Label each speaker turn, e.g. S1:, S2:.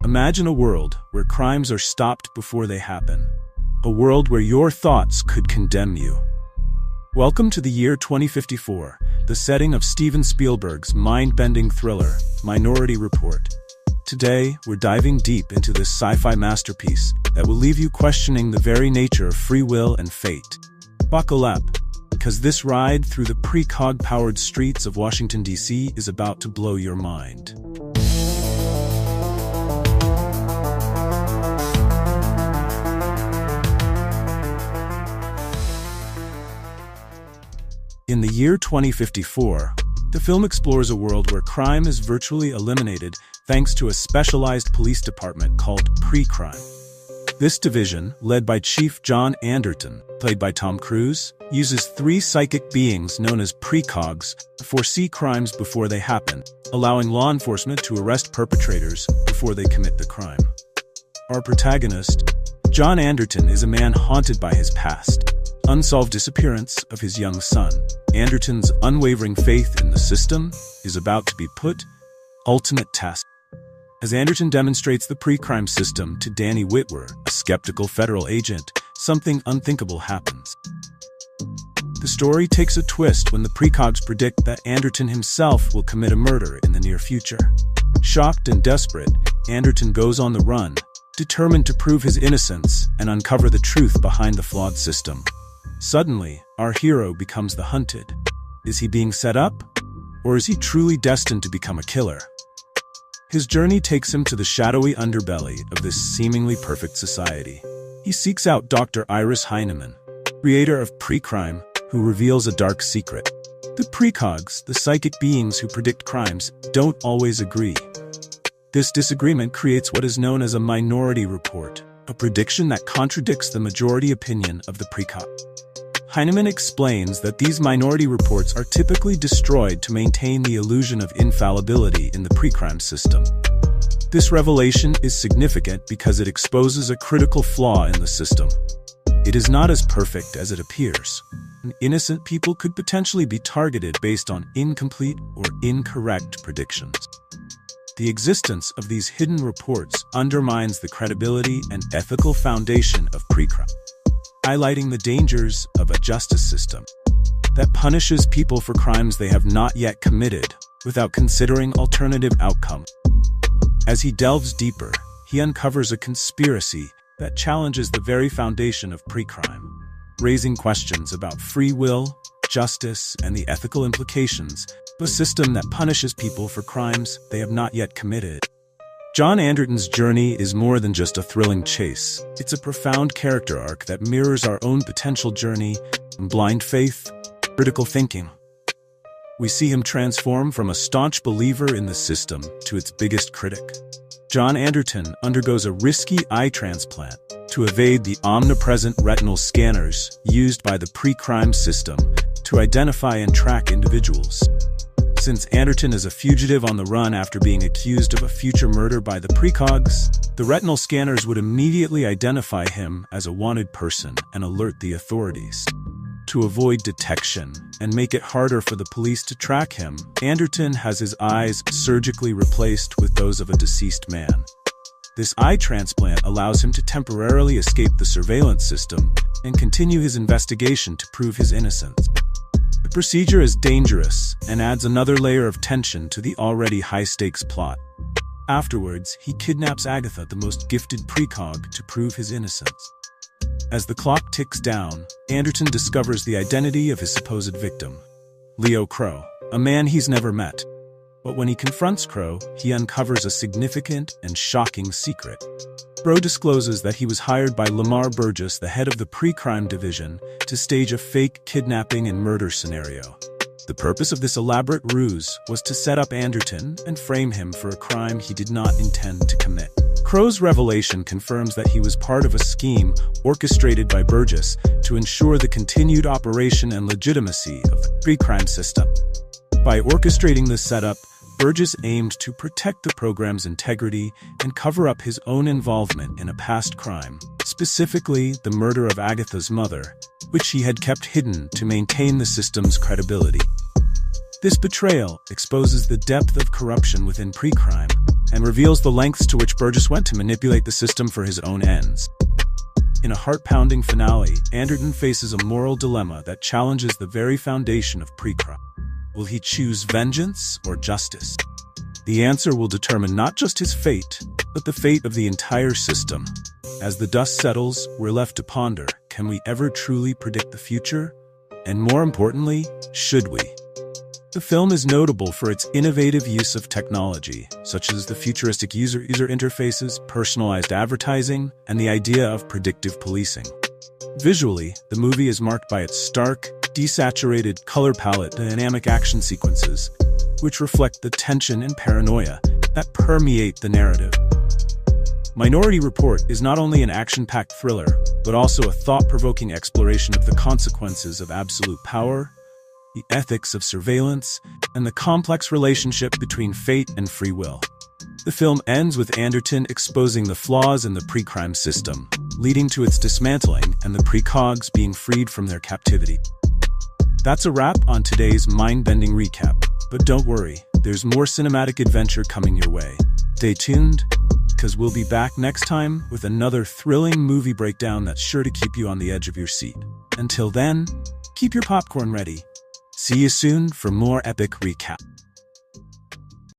S1: Imagine a world where crimes are stopped before they happen. A world where your thoughts could condemn you. Welcome to the year 2054, the setting of Steven Spielberg's mind-bending thriller, Minority Report. Today, we're diving deep into this sci-fi masterpiece that will leave you questioning the very nature of free will and fate. Buckle up, because this ride through the precog-powered streets of Washington, D.C. is about to blow your mind. In the year 2054, the film explores a world where crime is virtually eliminated thanks to a specialized police department called pre-crime. This division, led by Chief John Anderton, played by Tom Cruise, uses three psychic beings known as precogs to foresee crimes before they happen, allowing law enforcement to arrest perpetrators before they commit the crime. Our protagonist, John Anderton, is a man haunted by his past. Unsolved disappearance of his young son. Anderton's unwavering faith in the system is about to be put ultimate test. As Anderton demonstrates the pre-crime system to Danny Whitwer, a skeptical federal agent, something unthinkable happens. The story takes a twist when the precogs predict that Anderton himself will commit a murder in the near future. Shocked and desperate, Anderton goes on the run, determined to prove his innocence and uncover the truth behind the flawed system. Suddenly, our hero becomes the hunted. Is he being set up? Or is he truly destined to become a killer? His journey takes him to the shadowy underbelly of this seemingly perfect society. He seeks out Dr. Iris Heinemann, creator of pre-crime, who reveals a dark secret. The precogs, the psychic beings who predict crimes, don't always agree. This disagreement creates what is known as a minority report, a prediction that contradicts the majority opinion of the precog. Heinemann explains that these minority reports are typically destroyed to maintain the illusion of infallibility in the pre-crime system. This revelation is significant because it exposes a critical flaw in the system. It is not as perfect as it appears. Innocent people could potentially be targeted based on incomplete or incorrect predictions. The existence of these hidden reports undermines the credibility and ethical foundation of pre-crime, highlighting the dangers of a justice system that punishes people for crimes they have not yet committed without considering alternative outcomes. As he delves deeper, he uncovers a conspiracy that challenges the very foundation of pre-crime, raising questions about free will, justice, and the ethical implications of a system that punishes people for crimes they have not yet committed. John Anderton's journey is more than just a thrilling chase. It's a profound character arc that mirrors our own potential journey from blind faith to critical thinking. We see him transform from a staunch believer in the system to its biggest critic. John Anderton undergoes a risky eye transplant to evade the omnipresent retinal scanners used by the pre-crime system to identify and track individuals. Since Anderton is a fugitive on the run after being accused of a future murder by the precogs, the retinal scanners would immediately identify him as a wanted person and alert the authorities. To avoid detection and make it harder for the police to track him, Anderton has his eyes surgically replaced with those of a deceased man. This eye transplant allows him to temporarily escape the surveillance system and continue his investigation to prove his innocence. The procedure is dangerous and adds another layer of tension to the already high-stakes plot. Afterwards, he kidnaps Agatha, the most gifted precog, to prove his innocence. As the clock ticks down, Anderton discovers the identity of his supposed victim, Leo Crow, a man he's never met. But when he confronts Crow, he uncovers a significant and shocking secret. Crow discloses that he was hired by Lamar Burgess, the head of the pre-crime division, to stage a fake kidnapping and murder scenario. The purpose of this elaborate ruse was to set up Anderton and frame him for a crime he did not intend to commit. Crow's revelation confirms that he was part of a scheme orchestrated by Burgess to ensure the continued operation and legitimacy of the pre-crime system. By orchestrating this setup, Burgess aimed to protect the program's integrity and cover up his own involvement in a past crime, specifically the murder of Agatha's mother, which he had kept hidden to maintain the system's credibility. This betrayal exposes the depth of corruption within pre-crime and reveals the lengths to which Burgess went to manipulate the system for his own ends. In a heart-pounding finale, Anderton faces a moral dilemma that challenges the very foundation of pre-crime. Will he choose vengeance or justice? The answer will determine not just his fate, but the fate of the entire system. As the dust settles, we're left to ponder, can we ever truly predict the future? And more importantly, should we? The film is notable for its innovative use of technology, such as the futuristic user interfaces, personalized advertising, and the idea of predictive policing. Visually, the movie is marked by its stark, desaturated color palette and dynamic action sequences, which reflect the tension and paranoia that permeate the narrative. Minority Report is not only an action-packed thriller, but also a thought-provoking exploration of the consequences of absolute power, the ethics of surveillance, and the complex relationship between fate and free will. The film ends with Anderton exposing the flaws in the pre-crime system, leading to its dismantling and the precogs being freed from their captivity. That's a wrap on today's mind-bending recap, but don't worry, there's more cinematic adventure coming your way. Stay tuned, because we'll be back next time with another thrilling movie breakdown that's sure to keep you on the edge of your seat. Until then, keep your popcorn ready. See you soon for more epic recap.